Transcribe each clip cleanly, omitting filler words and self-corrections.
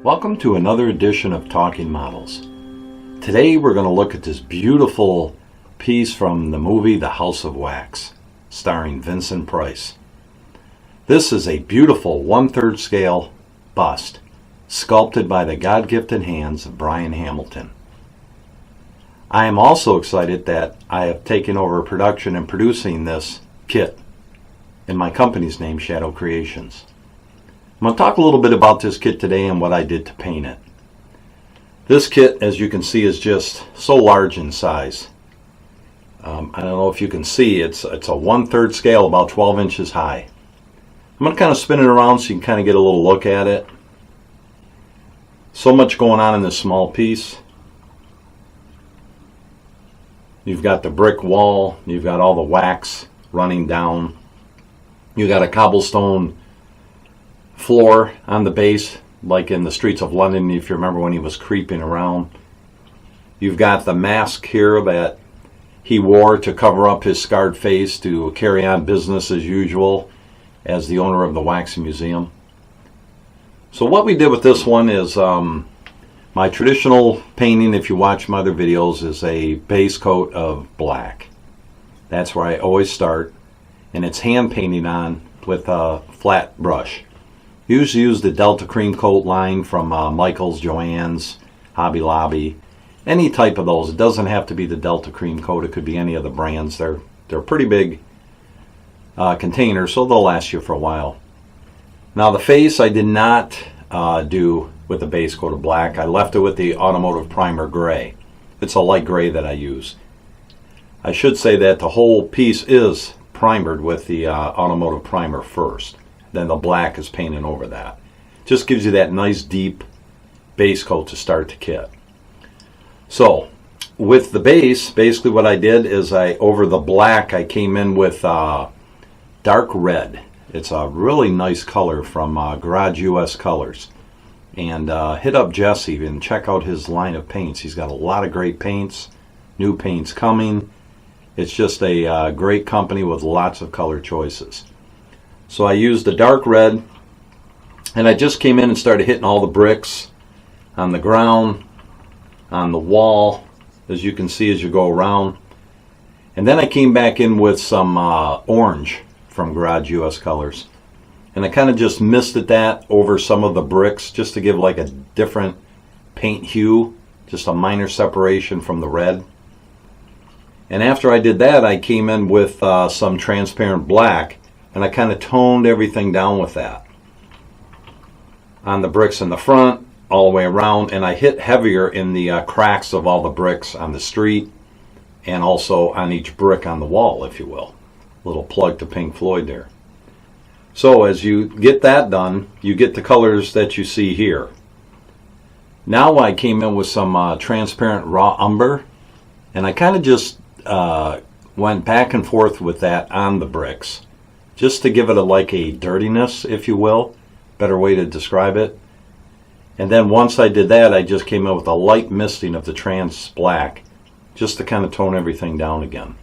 Welcome to another edition of Talking Models. Today we're going to look at this beautiful piece from the movie The House of Wax, starring Vincent Price. This is a beautiful 1/3 scale bust, sculpted by the God-gifted hands of Brian Hamilton. I am also excited that I have taken over production and producing this kit in my company's name, Shadow Creations. I'm going to talk a little bit about this kit today and what I did to paint it. This kit, as you can see, is just so large in size. I don't know if you can see, it's a 1/3 scale, about 12 inches high. I'm going to kind of spin it around so you can kind of get a little look at it. So much going on in this small piece. You've got the brick wall, you've got all the wax running down. You've got a cobblestone floor on the base, like in the streets of London, if you remember when he was creeping around. You've got the mask here that he wore to cover up his scarred face to carry on business as usual as the owner of the Wax Museum. So what we did with this one is my traditional painting, if you watch my other videos, is a base coat of black. That's where I always start, and it's hand painting on with a flat brush. Usually use the Delta Cream Coat line from Michael's, Joann's, Hobby Lobby, any type of those. It doesn't have to be the Delta Cream Coat. It could be any of the brands. They're pretty big containers, so they'll last you for a while. Now the face I did not do with the base coat of black. I left it with the Automotive Primer Gray. It's a light gray that I use. I should say that the whole piece is primered with the Automotive Primer first. Then the black is painted over that. Just gives you that nice deep base coat to start the kit. So with the base, basically what I did is over the black I came in with dark red. It's a really nice color from Garage US Colors. And hit up Jesse and check out his line of paints. He's got a lot of great paints, new paints coming. It's just a great company with lots of color choices. So I used the dark red, and I just came in and started hitting all the bricks on the ground, on the wall, as you can see as you go around. And then I came back in with some orange from Garage US Colors. And I kind of just misted that over some of the bricks just to give like a different paint hue, just a minor separation from the red. And after I did that, I came in with some transparent black, and I kind of toned everything down with that on the bricks in the front, all the way around, and I hit heavier in the cracks of all the bricks on the street and also on each brick on the wall, if you will. Little plug to Pink Floyd there. So as you get that done, you get the colors that you see here. Now I came in with some transparent raw umber, and I kind of just went back and forth with that on the bricks, just to give it like a dirtiness, if you will, better way to describe it. And then once I did that, I just came in with a light misting of the trans black, just to kind of tone everything down again.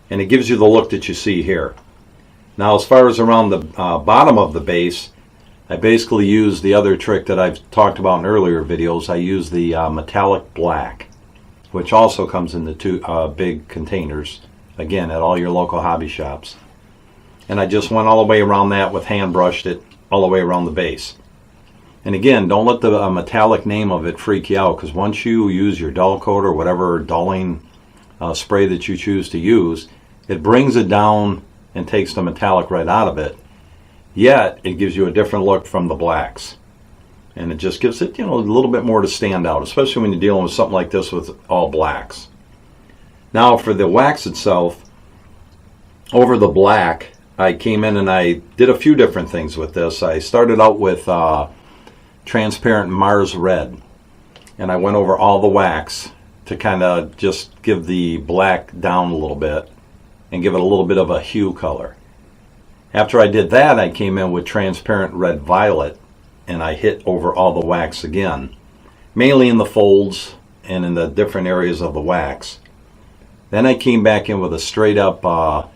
And it gives you the look that you see here. Now as far as around the bottom of the base, I basically used the other trick that I've talked about in earlier videos. I used the metallic black, which also comes in the two big containers, again at all your local hobby shops. And I just went all the way around that with hand brushed it all the way around the base. And again, don't let the metallic name of it freak you out, because once you use your dull coat or whatever dulling spray that you choose to use, it brings it down and takes the metallic right out of it. yet it gives you a different look from the blacks. And it just gives it, a little bit more to stand out, especially when you're dealing with something like this with all blacks. Now for the wax itself, over the black, I came in and I did a few different things with this. I started out with transparent Mars red, and I went over all the wax to kind of just give the black down a little bit and give it a little bit of a hue color. After I did that, I came in with transparent red violet, and I hit over all the wax again, mainly in the folds and in the different areas of the wax. Then I came back in with a straight up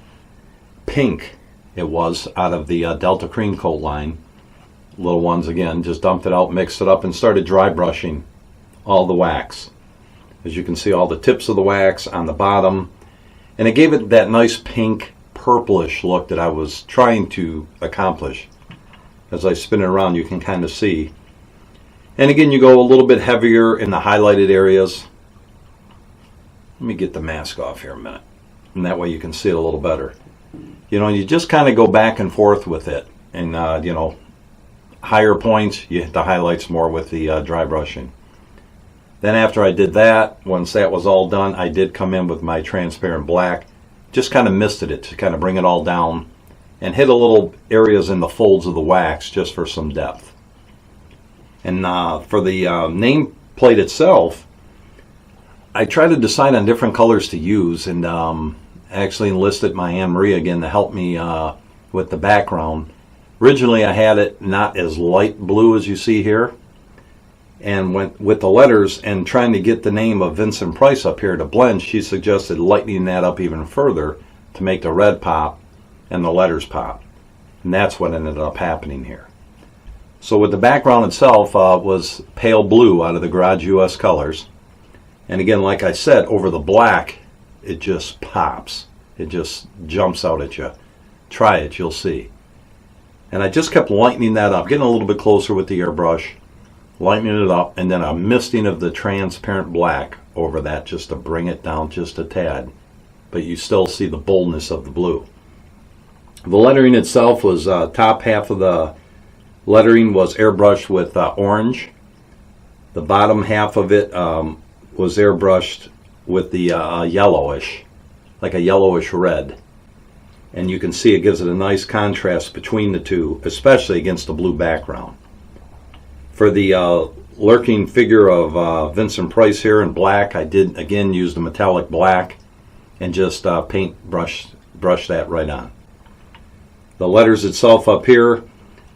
pink, it was, out of the Delta Cream Coat line. Little ones again, just dumped it out, mixed it up, and started dry brushing all the wax. As you can see, all the tips of the wax on the bottom, and it gave it that nice pink purplish look that I was trying to accomplish. As I spin it around, you can kind of see. And again, you go a little bit heavier in the highlighted areas. Let me get the mask off here a minute, and that way you can see it a little better. You just kind of go back and forth with it, and higher points, you hit the highlights more with the dry brushing. Then after I did that, once that was all done, I did come in with my transparent black, just kind of misted it to kind of bring it all down, and hit a little areas in the folds of the wax just for some depth. And for the nameplate itself, I tried to decide on different colors to use, and actually enlisted my Anne Marie again to help me with the background. Originally I had it not as light blue as you see here, and went with the letters and trying to get the name of Vincent Price up here to blend. She suggested lightening that up even further to make the red pop and the letters pop, and that's what ended up happening here. So with the background itself was pale blue out of the Garage US colors, and again, like I said, over the black it just pops, it just jumps out at you. Try it, you'll see. And I just kept lightening that up, getting a little bit closer with the airbrush, lightening it up, and then a misting of the transparent black over that just to bring it down just a tad, but you still see the boldness of the blue. The lettering itself was top half of the lettering was airbrushed with orange. The bottom half of it was airbrushed with the yellowish, like a yellowish red. And you can see it gives it a nice contrast between the two, especially against the blue background. For the lurking figure of Vincent Price here in black, I did again use the metallic black and just brush that right on. The letters itself up here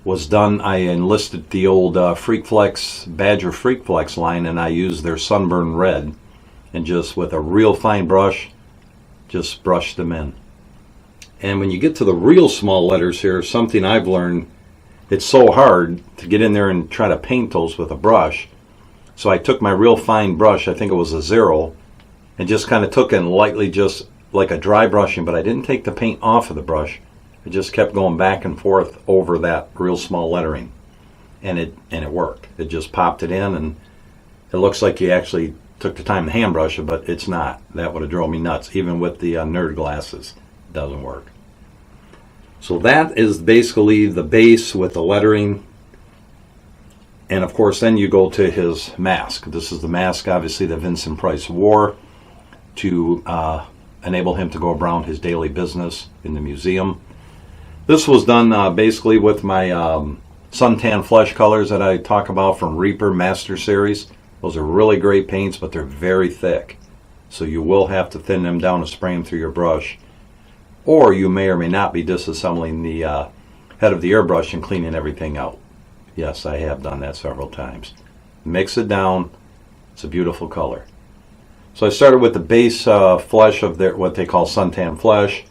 was done, I enlisted the old Badger Freak Flex line, and I used their Sunburn Red, and just with a real fine brush, just brushed them in. And when you get to the real small letters here, something I've learned, it's so hard to get in there and try to paint those with a brush. So I took my real fine brush, I think it was a 0, and just kind of took it and lightly, just like a dry brushing, but I didn't take the paint off of the brush. I just kept going back and forth over that real small lettering, and it worked. It just popped it in, and it looks like you actually took the time to hand brush it, but it's not. That would have drove me nuts. Even with the nerd glasses, it doesn't work. So that is basically the base with the lettering. And of course, then you go to his mask. This is the mask, obviously, that Vincent Price wore to enable him to go around his daily business in the museum. This was done basically with my suntan flesh colors that I talk about from Reaper Master Series. Those are really great paints, but they're very thick. So you will have to thin them down and spray them through your brush. Or you may or may not be disassembling the head of the airbrush and cleaning everything out. Yes, I have done that several times. Mix it down. It's a beautiful color. So I started with the base flesh of what they call suntan flesh.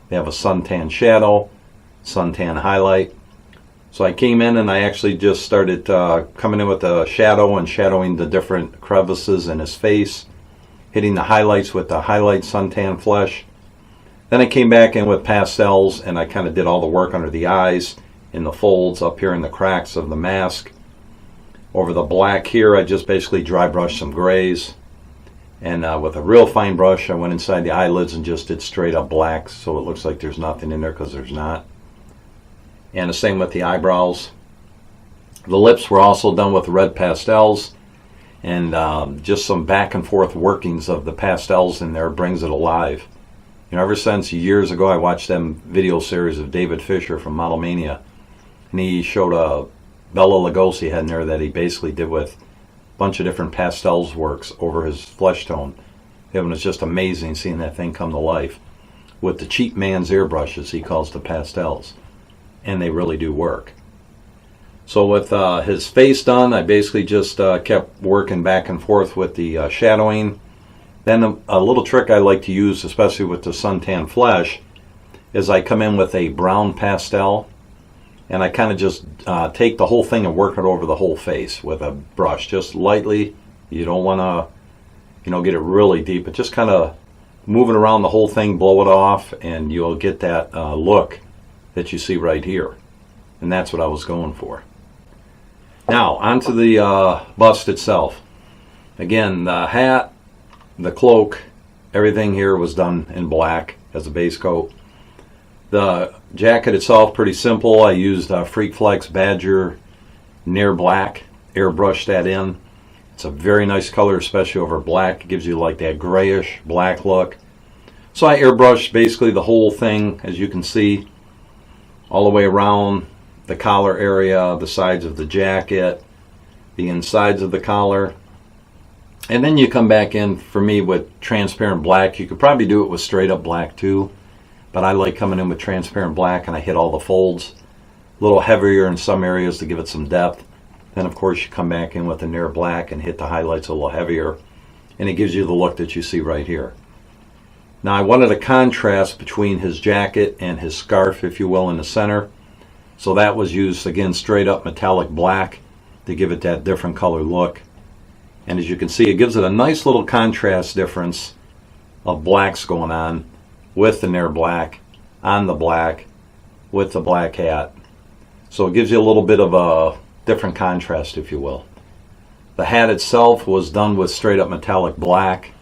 They have a suntan shadow, suntan highlight. So I came in and I actually just started coming in with a shadow and shadowing the different crevices in his face, hitting the highlights with the highlight suntan flesh. Then I came back in with pastels and I kind of did all the work under the eyes, in the folds, up here in the cracks of the mask. Over the black here, I just basically dry brushed some grays. And with a real fine brush, I went inside the eyelids and just did straight up black, so it looks like there's nothing in there, because there's not. and the same with the eyebrows. The lips were also done with red pastels, and just some back and forth workings of the pastels in there brings it alive. You know, ever since years ago I watched them video series of David Fisher from Model Mania, and he showed a Bela Lugosi head in there that he basically did with a bunch of different pastels works over his flesh tone. It was just amazing seeing that thing come to life with the cheap man's airbrushes, he calls the pastels, and they really do work. So with his face done, I basically just kept working back and forth with the shadowing. Then a little trick I like to use, especially with the suntan flesh, is I come in with a brown pastel, and I kind of just take the whole thing and work it over the whole face with a brush, just lightly. You don't want to, you know, get it really deep, but just kind of move it around the whole thing, blow it off, and you'll get that look that you see right here. And that's what I was going for. Now, onto the bust itself. Again, the hat, the cloak, everything here was done in black as a base coat. The jacket itself, pretty simple. I used Freak Flex Badger Near Black, airbrushed that in. It's a very nice color, especially over black. It gives you like that grayish black look. So I airbrushed basically the whole thing, as you can see, all the way around the collar area, the sides of the jacket, the insides of the collar. And then you come back in, for me, with transparent black. You could probably do it with straight up black too, but I like coming in with transparent black, and I hit all the folds. A little heavier in some areas to give it some depth. Then of course you come back in with a near black and hit the highlights a little heavier, and it gives you the look that you see right here. Now I wanted a contrast between his jacket and his scarf, if you will, in the center. So that was used, again, straight up metallic black to give it that different color look. And as you can see, it gives it a nice little contrast difference of blacks going on with the near black, on the black, with the black hat. So it gives you a little bit of a different contrast, if you will. The hat itself was done with straight up metallic black.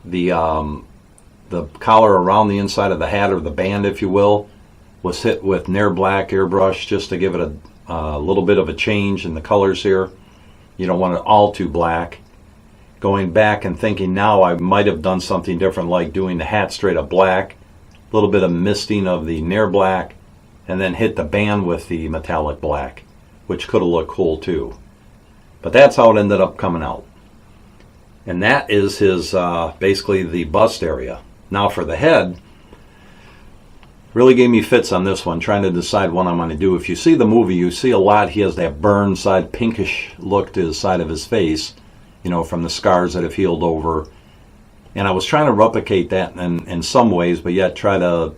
The collar around the inside of the hat, or the band, if you will, was hit with near black airbrush just to give it a little bit of a change in the colors here. You don't want it all too black. Going back and thinking now, I might have done something different, like doing the hat straight up black, a little bit of misting of the near black, and then hit the band with the metallic black, which could have looked cool too. But that's how it ended up coming out. And that is his basically the bust area. Now for the head, really gave me fits on this one, trying to decide what I'm going to do. If you see the movie, you see a lot, he has that burn side, pinkish look to the side of his face, you know, from the scars that have healed over. And I was trying to replicate that in some ways, but yet try to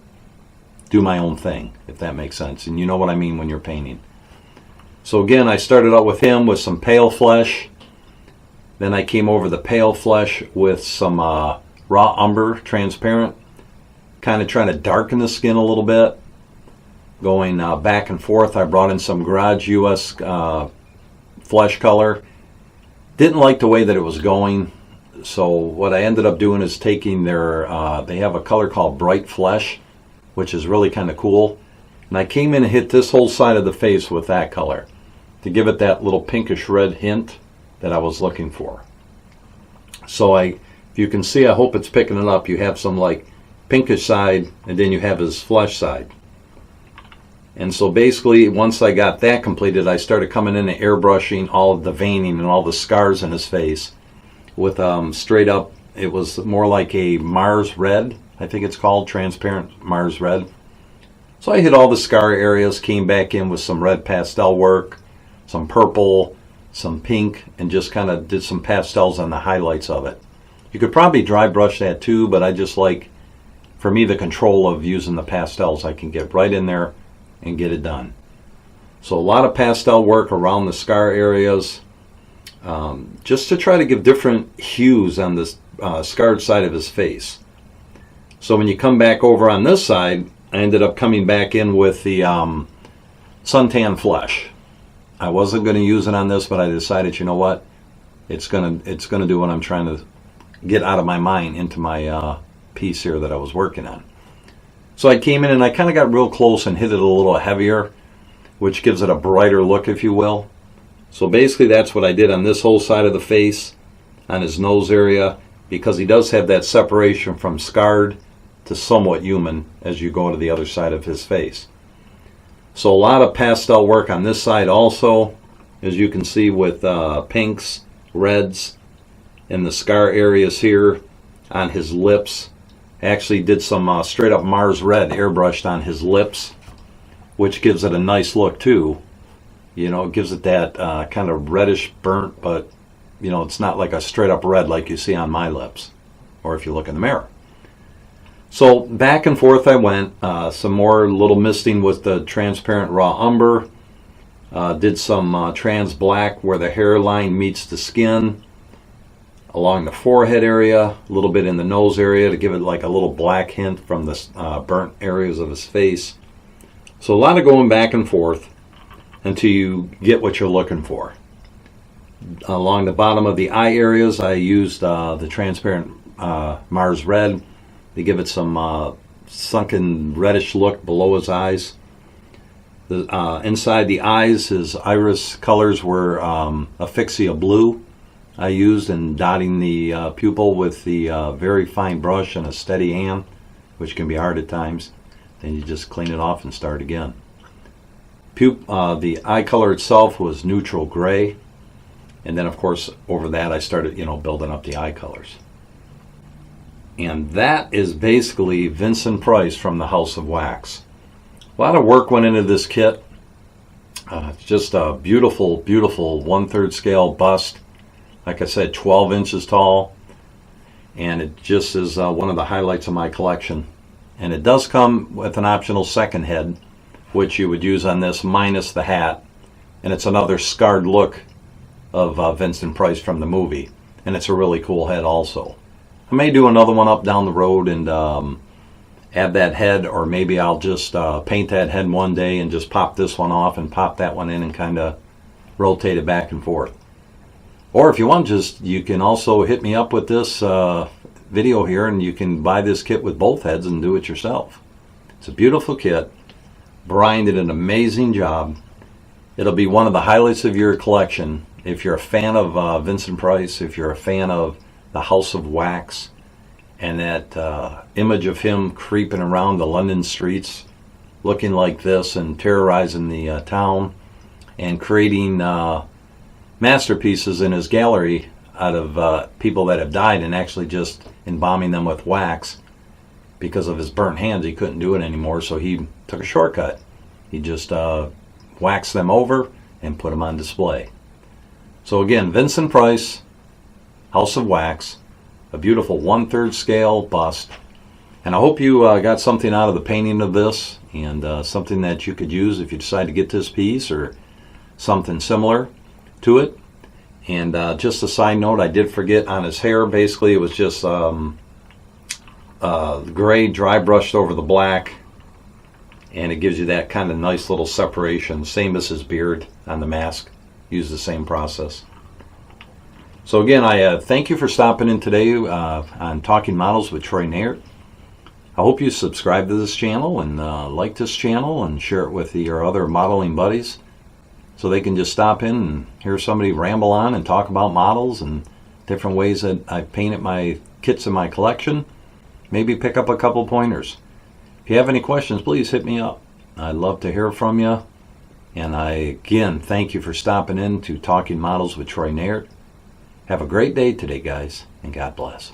do my own thing, if that makes sense. And you know what I mean when you're painting. So again, I started out with him with some pale flesh. Then I came over the pale flesh with some raw umber, transparent, kind of trying to darken the skin a little bit. Going back and forth, I brought in some Garage US flesh color. Didn't like the way that it was going, so what I ended up doing is taking their, they have a color called Bright Flesh, which is really kind of cool. And I came in and hit this whole side of the face with that color to give it that little pinkish red hint that I was looking for. So if you can see, I hope it's picking it up, you have some like pinkish side, and then you have his flesh side. And so basically, once I got that completed, I started coming in and airbrushing all of the veining and all the scars in his face with straight up, it was more like a Mars red, I think it's called, transparent Mars red. So I hit all the scar areas, came back in with some red pastel work, some purple, some pink, and just kind of did some pastels on the highlights of it. You could probably dry brush that too, but I just like, for me, the control of using the pastels. I can get right in there and get it done. So a lot of pastel work around the scar areas, just to try to give different hues on this scarred side of his face. So when you come back over on this side, I ended up coming back in with the suntan flesh. I wasn't going to use it on this, but I decided, you know what, it's gonna do what I'm trying to get out of my mind into my piece here that I was working on. So I came in and I kind of got real close and hit it a little heavier, which gives it a brighter look, if you will. So basically that's what I did on this whole side of the face, on his nose area, because he does have that separation from scarred to somewhat human as you go to the other side of his face. So a lot of pastel work on this side also, as you can see, with pinks, reds, and the scar areas here on his lips. Actually did some straight up Mars red airbrushed on his lips, which gives it a nice look too. You know, it gives it that kind of reddish burnt, but you know, it's not like a straight up red like you see on my lips, or if you look in the mirror. So back and forth I went. Some more little misting with the transparent raw umber. Did some trans black where the hairline meets the skin, along the forehead area, a little bit in the nose area to give it like a little black hint from the burnt areas of his face. So a lot of going back and forth until you get what you're looking for. Along the bottom of the eye areas, I used the transparent Mars red to give it some sunken reddish look below his eyes. Inside the eyes, his iris colors were Asphyxia blue. I used in dotting the pupil with the very fine brush and a steady hand, which can be hard at times. Then you just clean it off and start again. The eye color itself was neutral gray, and then of course over that I started, you know, building up the eye colors. And that is basically Vincent Price from the House of Wax. A lot of work went into this kit. It's just a beautiful, beautiful 1/3 scale bust. Like I said, 12 inches tall, and it just is one of the highlights of my collection. And it does come with an optional second head, which you would use on this minus the hat, and it's another scarred look of Vincent Price from the movie, and it's a really cool head also. I may do another one up down the road and add that head, or maybe I'll just paint that head one day and just pop this one off and pop that one in and kind of rotate it back and forth. Or if you want, you can also hit me up with this video here, and you can buy this kit with both heads and do it yourself. It's a beautiful kit. Brian did an amazing job. It'll be one of the highlights of your collection. If you're a fan of Vincent Price, if you're a fan of the House of Wax, and that image of him creeping around the London streets looking like this and terrorizing the town and creating masterpieces in his gallery out of people that have died, and actually just embalming them with wax. Because of his burnt hands, he couldn't do it anymore, so he took a shortcut. He just waxed them over and put them on display. So again, Vincent Price, House of Wax, a beautiful 1/3 scale bust. And I hope you got something out of the painting of this, and something that you could use if you decide to get this piece or something similar to it. And just a side note, I did forget on his hair, basically it was just gray dry brushed over the black, and it gives you that kind of nice little separation, same as his beard on the mask. Use the same process. So again, I thank you for stopping in today on Talking Models with Troy Naird. I hope you subscribe to this channel and like this channel and share it with your other modeling buddies, so they can just stop in and hear somebody ramble on and talk about models and different ways that I've painted my kits in my collection. Maybe pick up a couple pointers. If you have any questions, please hit me up. I'd love to hear from you. And I again thank you for stopping in to Talking Models with Troy Naird. Have a great day today, guys, and God bless.